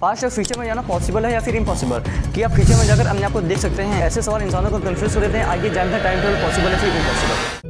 Past और future में जाना पॉसिबल है या फिर इम्पॉसिबल? कि आप फ्यूचर में जाकर अपने आप को देख सकते हैं? ऐसे सवाल इंसानों को कंफ्यूज कर देते हैं। आइए जानते हैं टाइम ट्रेवल पॉसिबल है फिर इम्पॉसिबल।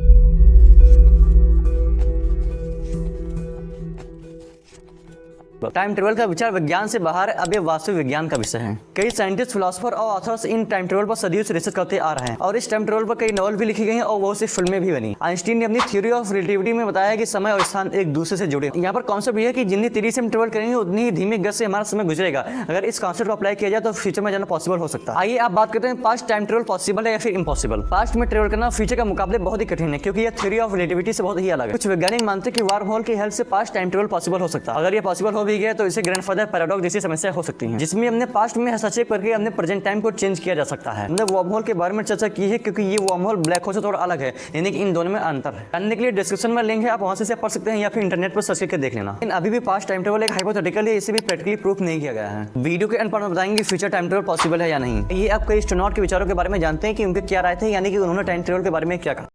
टाइम ट्रेवल का विचार विज्ञान से बाहर है, अब ये वास्तविक विज्ञान का विषय है। कई साइंटिस्ट, फिलोसोफर और ऑथर्स इन टाइम ट्रेवल पर सदियों से रिसर्च करते आ रहे हैं और इस टाइम ट्रेवल पर कई नॉवल भी लिखी गई हैं और बहुत सी फिल्में भी बनी। आइंस्टीन ने अपनी थ्योरी ऑफ रिलेटिविटी में बताया कि समय और स्थान एक दूसरे से जुड़े। यहाँ पर कॉन्सेप्ट ये है कि जितनी तेजी से हम ट्रेवल करेंगे उतनी ही धीमी गति से हमारा समय गुजरेगा। अगर इस कॉन्सेप्ट को अप्लाई किया जाए तो फ्यूचर में जाना पॉसिबल हो सकता है। आइए आप बात करते हैं पास्ट टाइम ट्रेवल पॉसिबल है या फिर इम्पॉसिबल। पास्ट में ट्रेवल करना फ्यूचर के मुकाबले बहुत ही कठिन है क्योंकि यह थ्योरी ऑफ रिलेटिविटी से बहुत ही अलग है। कुछ वैज्ञानिक मानते हैं कि वार्म होल की हेल्प से पास्ट टाइम ट्रेवल पॉसिबल हो सकता है। अगर ये पॉसिबल हो भी गया तो इसे ग्रैंडफादर पैराडॉक्स जैसी समस्या हो सकती है, जिसमें हमने पास्ट में हस्तक्षेप करके अपने प्रेजेंट टाइम को चेंज किया जा सकता है। हमने वार्म होल के बारे में चर्चा की है क्योंकि ये वार्म होल ब्लैक होल से थोड़ा अलग है, यानी कि इन दोनों में अंतर है। जानने के लिए डिस्क्रिप्शन में लिंक है, आप वहां से पढ़ सकते हैं या फिर इंटरनेट पर सर्च करके देख लेना। लेकिन अभी भी पास्ट टाइम ट्रेवल एक हाइपोथेटिकल है, इसे भी प्रैक्टिकली प्रूफ नहीं किया गया है। वीडियो के अंत पर बताएंगे फ्यूचर टाइम ट्रेवल पॉसिबल है या नहीं। ये आप कई एस्ट्रोनॉट के विचारों के बारे में जानते हैं कि उनके क्या राय थे, यानी कि उन्होंने टाइम ट्रेवल के बारे में क्या कहा।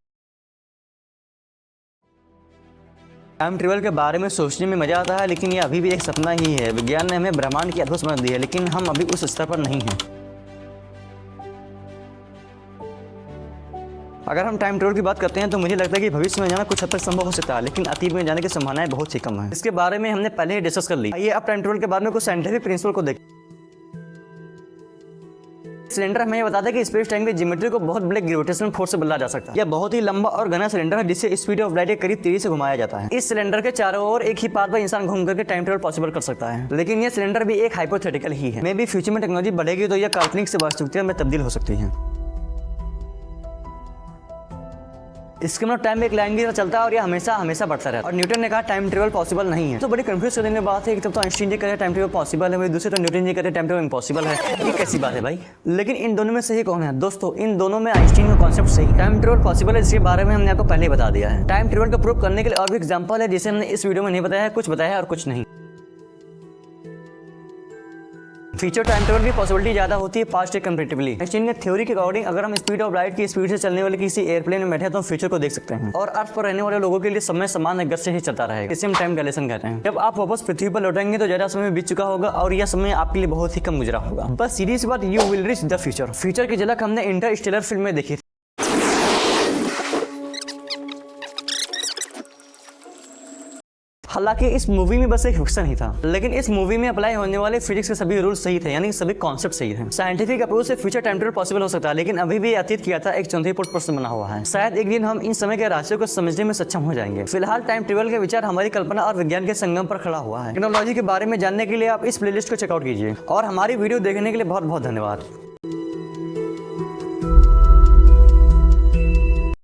टाइम ट्रेवल के बारे में सोचने में मजा आता है, लेकिन ये अभी भी एक सपना ही है। विज्ञान ने हमें ब्रह्मांड की अद्भुत समझ दी है, लेकिन हम अभी उस स्तर पर नहीं हैं। अगर हम टाइम ट्रेवल की बात करते हैं तो मुझे लगता है कि भविष्य में जाना कुछ हद तक संभव हो सकता है, लेकिन अतीत में जाने की संभावनाएं बहुत ही कम है। इसके बारे में हमने पहले ही डिस्कस कर ली। आइए अब टाइम ट्रेवल के बारे में कुछ साइंटिफिक प्रिंसिपल को देखें। सिलेंडर हमें बताता है कि स्पेस टाइम की ज्योमेट्री को बहुत बड़े ग्रेविटेशनल फोर्स से बदला जा सकता है। यह बहुत ही लंबा और घना सिलेंडर है जिससे स्पीड ऑफ लाइट के करीब तेजी से घुमाया जाता है। इस सिलेंडर के चारों ओर एक ही पाथ पर इंसान घूम करके टाइम ट्रेवल पॉसिबल कर सकता है, लेकिन यह सिलेंडर भी एक हाइपोथेटिकल ही है। मे भी फ्यूचर में टेक्नोलॉजी बढ़ेगी तो यह काल्पनिक से वास्तविकता में तब्दील हो सकती है। इसके मतलब टाइम एक लाइन की तरह चलता है और यह हमेशा हमेशा बढ़ता रहता है। और न्यूटन ने कहा टाइम ट्रेवल पॉसिबल नहीं है, तो बड़ी कंफ्यूज करने की बात है। एक तो आइंस्टीन जी कहते हैं टाइम ट्रेवल पॉसिबल है, वही दूसरे तो न्यूटन जी कहते हैं टाइम ट्रेवल इम्पॉसिबल है। ये कैसी बात है भाई? लेकिन इन दोनों में सही कौन है दोस्तों? इन दोनों में आइंस्टीन का कॉन्सेप्ट सही। टाइम ट्रेवल पॉसिबल है, इसके बारे में हमने आपको पहले ही बता दिया है। टाइम ट्रेवल का प्रूव करने के लिए और भी एग्जाम्पल है जिसे हमने इस वीडियो में नहीं बताया है, कुछ बताया है और कुछ नहीं। फ्यूचर टाइम ट्रेवल की पॉसिबिलिटी ज्यादा होती है पास्ट के कंपैरेटिवली। आइंस्टीन के थ्योरी के अकॉर्डिंग अगर हम स्पीड ऑफ लाइट की स्पीड से चलने वाले किसी एयरप्लेन में बैठे तो हम फ्यूचर को देख सकते हैं और अर्थ पर रहने वाले लोगों के लिए समय समान गति से ही चलता रहेगा। इसे हम टाइम डायलेशन कहते हैं। जब आप वापस पृथ्वी पर लौटेंगे तो ज्यादा समय बीत चुका होगा और यह समय आपके लिए बहुत ही कम गुजरा होगा। बस सीधी सी बात, you will reach the future. Future की झलक हमने इंटरस्टेलर फिल्म में देखी। हालांकि इस मूवी में बस एक फिक्शन ही था, लेकिन इस मूवी में अप्लाई होने वाले फिजिक्स के सभी रूल सही थे, यानी कि सभी कॉन्सेप्ट सही थे। साइंटिफिक अप्रोच से फ्यूचर टाइम ट्रेवल पॉसिबल हो सकता है, लेकिन अभी भी अतीत की यात्रा एक चुनौतीपूर्ण प्रश्न बना हुआ है। शायद एक दिन हम इन समय के रहस्यों को समझने में सक्षम हो जाएंगे। फिलहाल टाइम ट्रेवल के विचार हमारी कल्पना और विज्ञान के संगम पर खड़ा हुआ है। टेक्नोलॉजी के बारे में जानने के लिए आप इस प्लेलिस्ट को चेकआउट कीजिए और हमारी वीडियो देखने के लिए बहुत बहुत धन्यवाद।